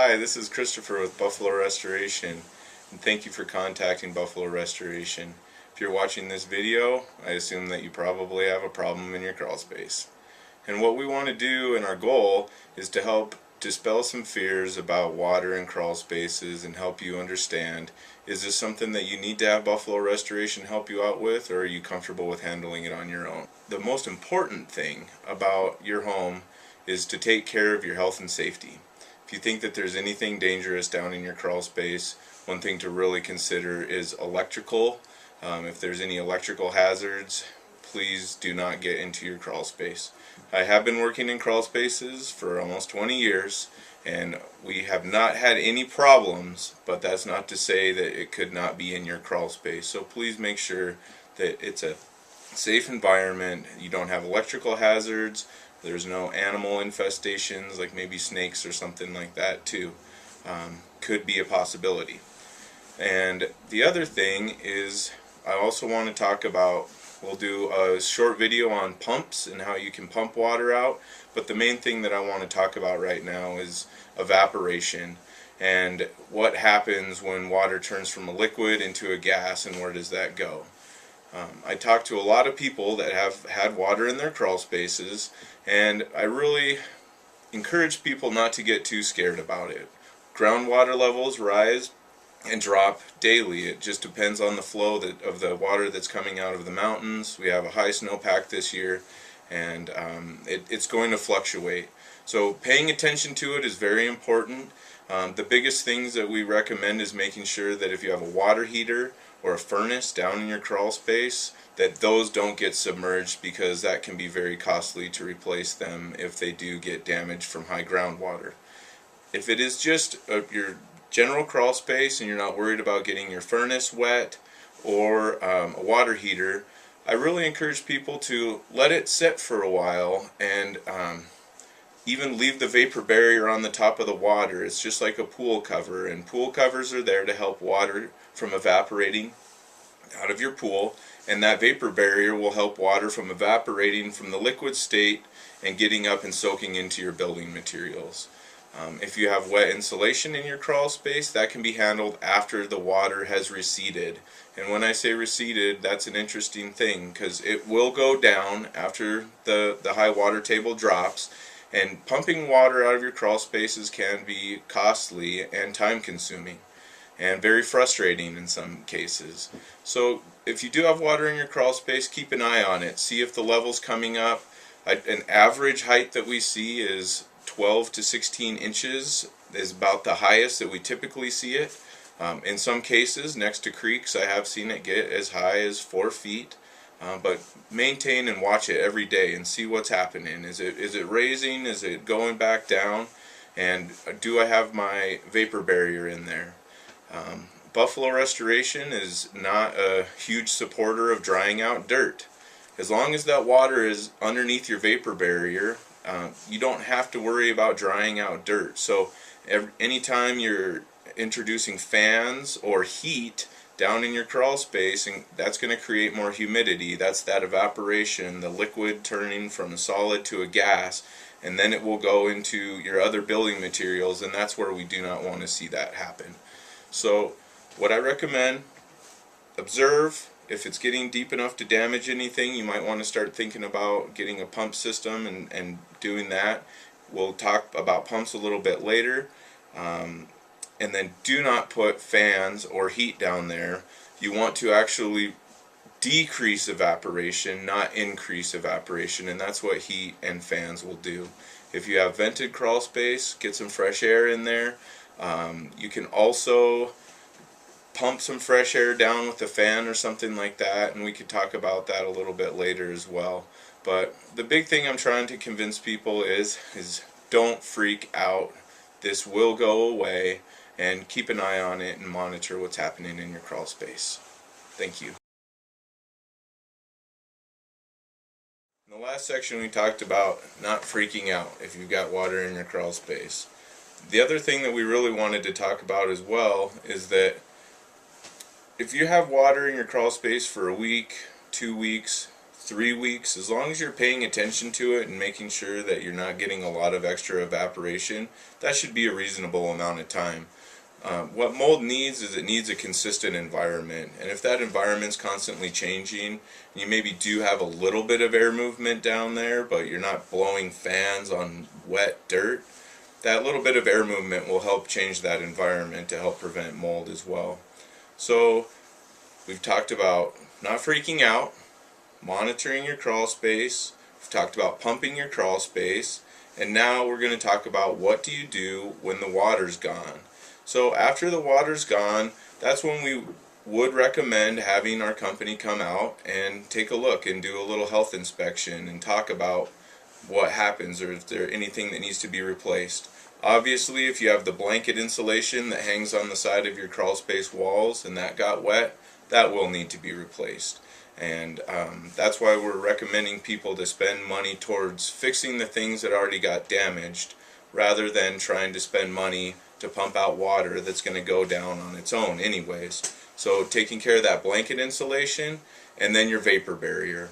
Hi, this is Christopher with Buffalo Restoration, and thank you for contacting Buffalo Restoration. If you're watching this video, I assume that you probably have a problem in your crawl space. And what we want to do, and our goal, is to help dispel some fears about water in crawl spaces and help you understand, is this something that you need to have Buffalo Restoration help you out with, or are you comfortable with handling it on your own? The most important thing about your home is to take care of your health and safety. If you think that there's anything dangerous down in your crawl space, one thing to really consider is electrical. If there's any electrical hazards, please do not get into your crawl space. I have been working in crawl spaces for almost 20 years and we have not had any problems, but that's not to say that it could not be in your crawl space. So please make sure that it's a safe environment, you don't have electrical hazards, there's no animal infestations like maybe snakes or something like that too. Could be a possibility. And the other thing is, I also want to talk about, we'll do a short video on pumps and how you can pump water out, but the main thing that I want to talk about right now is evaporation and what happens when water turns from a liquid into a gas and where does that go. I talk to a lot of people that have had water in their crawl spaces, and I really encourage people not to get too scared about it. Groundwater levels rise and drop daily. It just depends on the flow of the water that's coming out of the mountains. We have a high snowpack this year, and it's going to fluctuate. So paying attention to it is very important. The biggest things that we recommend is making sure that if you have a water heater or a furnace down in your crawl space, that those don't get submerged, because that can be very costly to replace them if they do get damaged from high groundwater. If it is just your general crawl space and you're not worried about getting your furnace wet or a water heater, I really encourage people to let it sit for a while and even leave the vapor barrier on the top of the water. It's just like a pool cover, and pool covers are there to help water from evaporating out of your pool, and that vapor barrier will help water from evaporating from the liquid state and getting up and soaking into your building materials. If you have wet insulation in your crawl space, that can be handled after the water has receded. And when I say receded, that's an interesting thing, because it will go down after the high water table drops, and pumping water out of your crawl spaces can be costly and time consuming and very frustrating in some cases. So if you do have water in your crawl space, keep an eye on it. See if the level's coming up. An average height that we see is 12 to 16 inches is about the highest that we typically see it. In some cases, next to creeks, I have seen it get as high as 4 feet. But maintain and watch it every day and see what's happening. Is it raising? Is it going back down? And do I have my vapor barrier in there? Buffalo Restoration is not a huge supporter of drying out dirt. As long as that water is underneath your vapor barrier, you don't have to worry about drying out dirt. So anytime you're introducing fans or heat down in your crawl space, and that's going to create more humidity. That's that evaporation, the liquid turning from a solid to a gas, and then it will go into your other building materials, and that's where we do not want to see that happen. So what I recommend, observe. If it's getting deep enough to damage anything, you might want to start thinking about getting a pump system and doing that. We'll talk about pumps a little bit later. And then do not put fans or heat down there. You want to actually decrease evaporation, not increase evaporation, and that's what heat and fans will do. If you have vented crawl space, get some fresh air in there. You can also pump some fresh air down with a fan or something like that, and we could talk about that a little bit later as well. But the big thing I'm trying to convince people is don't freak out. This will go away, and keep an eye on it and monitor what's happening in your crawl space. Thank you. In the last section we talked about not freaking out if you've got water in your crawl space. The other thing that we really wanted to talk about as well is that if you have water in your crawl space for a week, 2 weeks, 3 weeks, as long as you're paying attention to it and making sure that you're not getting a lot of extra evaporation, that should be a reasonable amount of time. What mold needs is it needs a consistent environment, and if that environment's constantly changing, you maybe do have a little bit of air movement down there, but you're not blowing fans on wet dirt, that little bit of air movement will help change that environment to help prevent mold as well. So we've talked about not freaking out, monitoring your crawl space, we've talked about pumping your crawl space, and now we're going to talk about what do you do when the water's gone. So after the water's gone, that's when we would recommend having our company come out and take a look and do a little health inspection and talk about what happens or if there's anything that needs to be replaced. Obviously, if you have the blanket insulation that hangs on the side of your crawl space walls and that got wet, that will need to be replaced. And that's why we're recommending people to spend money towards fixing the things that already got damaged rather than trying to spend money to pump out water that's going to go down on its own anyways. So taking care of that blanket insulation and then your vapor barrier.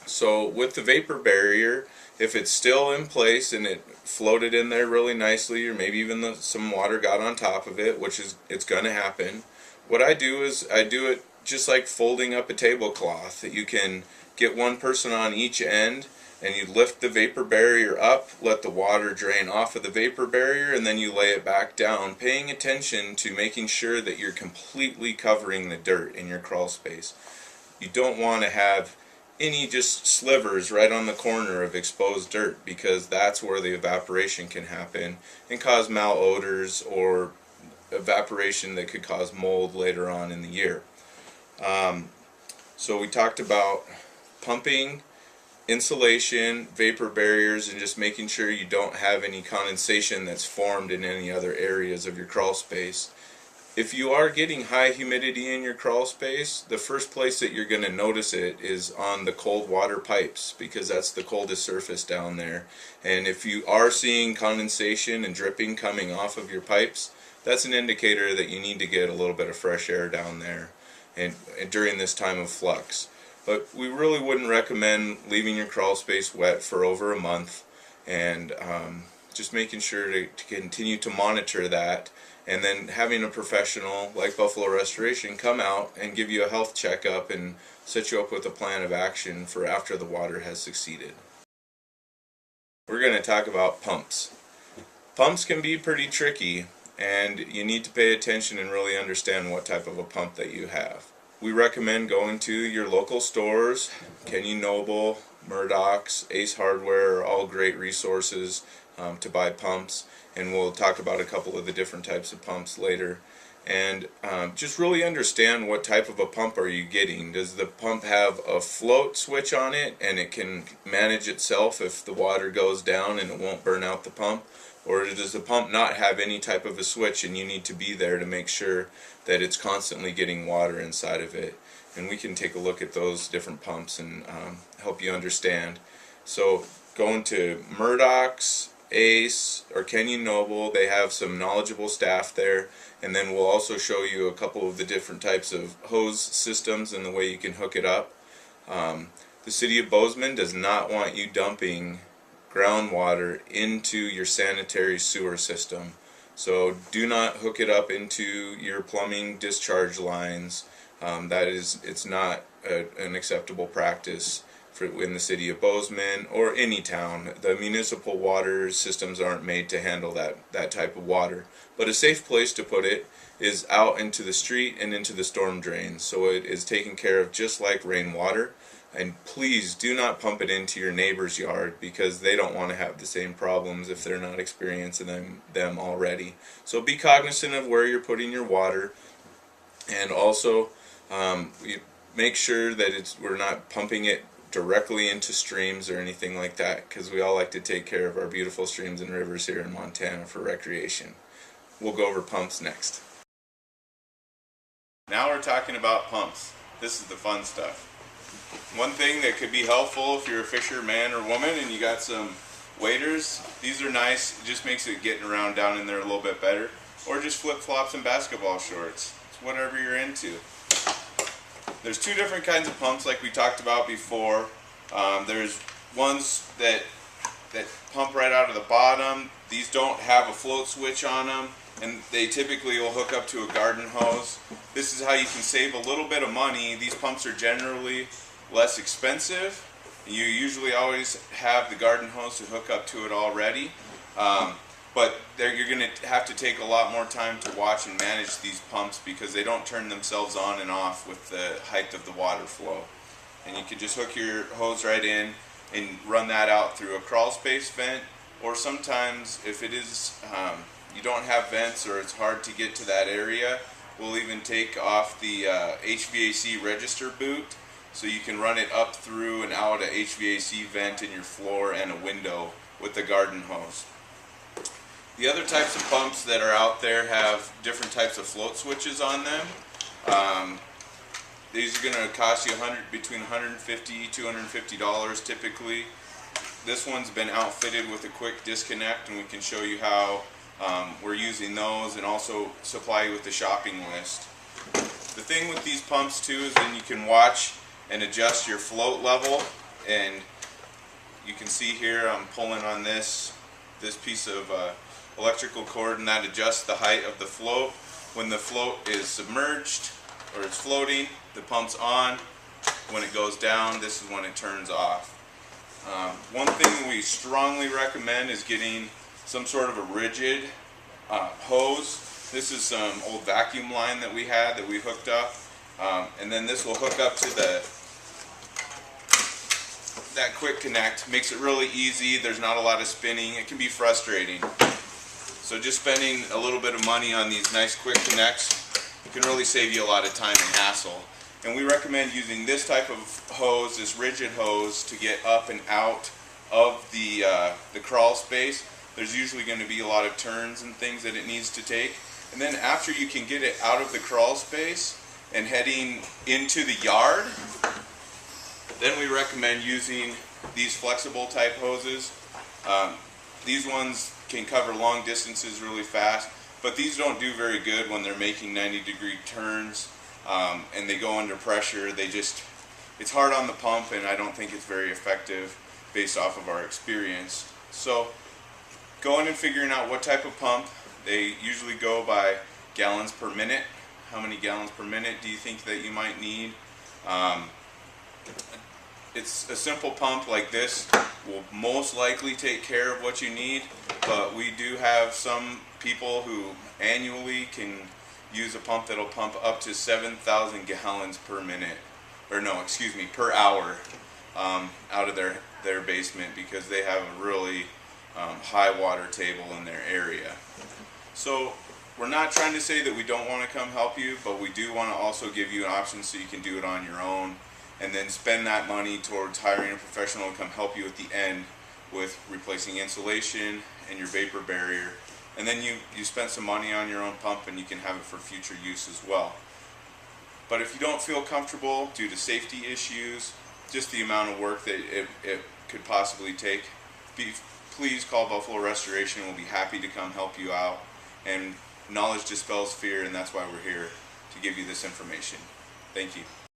So with the vapor barrier, if it's still in place and it floated in there really nicely, or maybe even some water got on top of it, which is it's going to happen, what I do is I do it just like folding up a tablecloth. That you can get one person on each end and you lift the vapor barrier up, let the water drain off of the vapor barrier, and then you lay it back down, paying attention to making sure that you're completely covering the dirt in your crawl space. You don't want to have any just slivers right on the corner of exposed dirt, because that's where the evaporation can happen and cause malodors or evaporation that could cause mold later on in the year. So we talked about pumping, insulation, vapor barriers, and just making sure you don't have any condensation that's formed in any other areas of your crawl space. If you are getting high humidity in your crawl space, the first place that you're going to notice it is on the cold water pipes, because that's the coldest surface down there. And if you are seeing condensation and dripping coming off of your pipes, that's an indicator that you need to get a little bit of fresh air down there and during this time of flux. But we really wouldn't recommend leaving your crawl space wet for over a month, and just making sure to continue to monitor that, and then having a professional like Buffalo Restoration come out and give you a health checkup and set you up with a plan of action for after the water has succeeded. We're going to talk about pumps. Pumps can be pretty tricky, and you need to pay attention and really understand what type of a pump that you have. We recommend going to your local stores. Kenyon Noble, Murdoch's, Ace Hardware are all great resources to buy pumps, and we'll talk about a couple of the different types of pumps later. And just really understand what type of a pump are you getting. Does the pump have a float switch on it and it can manage itself if the water goes down and it won't burn out the pump? Or does the pump not have any type of a switch and you need to be there to make sure that it's constantly getting water inside of it? And we can take a look at those different pumps and help you understand. So going to Murdoch's, Ace, or Kenyon Noble, they have some knowledgeable staff there, and then we'll also show you a couple of the different types of hose systems and the way you can hook it up. The City of Bozeman does not want you dumping groundwater into your sanitary sewer system, so do not hook it up into your plumbing discharge lines. It's not an acceptable practice in the City of Bozeman or any town. The municipal water systems aren't made to handle that type of water. But a safe place to put it is out into the street and into the storm drains, so it is taken care of just like rainwater. And please do not pump it into your neighbor's yard, because they don't want to have the same problems if they're not experiencing them already. So be cognizant of where you're putting your water, and also make sure that we're not pumping it directly into streams or anything like that, because we all like to take care of our beautiful streams and rivers here in Montana for recreation. We'll go over pumps next. Now we're talking about pumps. This is the fun stuff. One thing that could be helpful if you're a fisherman or woman and you got some waders, these are nice. It just makes it getting around down in there a little bit better. Or just flip-flops and basketball shorts. It's whatever you're into. There's two different kinds of pumps like we talked about before. There's ones that pump right out of the bottom. These don't have a float switch on them, and they typically will hook up to a garden hose. This is how you can save a little bit of money. These pumps are generally less expensive. You usually always have the garden hose to hook up to it already, but you're going to have to take a lot more time to watch and manage these pumps because they don't turn themselves on and off with the height of the water flow. And you can just hook your hose right in and run that out through a Crawlspace vent, or sometimes if it is you don't have vents or it's hard to get to that area, we'll even take off the HVAC register boot, so you can run it up through and out a HVAC vent in your floor and a window with the garden hose. The other types of pumps that are out there have different types of float switches on them. These are going to cost you between $150 $250 typically. This one's been outfitted with a quick disconnect, and we can show you how we're using those and also supply you with the shopping list. The thing with these pumps too is then you can watch and adjust your float level, and you can see here I'm pulling on this piece of electrical cord, and that adjusts the height of the float. When the float is submerged or it's floating, the pump's on. When it goes down, this is when it turns off. One thing we strongly recommend is getting some sort of a rigid hose. This is some old vacuum line that we had that we hooked up, and then this will hook up to that quick connect. Makes it really easy. There's not a lot of spinning. It can be frustrating. So just spending a little bit of money on these nice quick connects can really save you a lot of time and hassle. And we recommend using this type of hose, this rigid hose, to get up and out of the crawl space. There's usually going to be a lot of turns and things that it needs to take. And then after you can get it out of the crawl space and heading into the yard, then we recommend using these flexible type hoses. These ones can cover long distances really fast, but these don't do very good when they're making 90-degree turns and they go under pressure. It's hard on the pump, and I don't think it's very effective based off of our experience. So going and figuring out what type of pump. They usually go by gallons per minute. How many gallons per minute do you think that you might need? It's a simple pump like this will most likely take care of what you need, but we do have some people who annually can use a pump that'll pump up to 7,000 gallons per minute, or no, excuse me, per hour out of their basement, because they have a really high water table in their area. So we're not trying to say that we don't want to come help you, but we do want to also give you an option so you can do it on your own, and then spend that money towards hiring a professional to come help you at the end with replacing insulation and your vapor barrier. And then you spend some money on your own pump, and you can have it for future use as well. But if you don't feel comfortable due to safety issues, just the amount of work that it could possibly take, please call Buffalo Restoration. We'll be happy to come help you out. And knowledge dispels fear, and that's why we're here to give you this information. Thank you.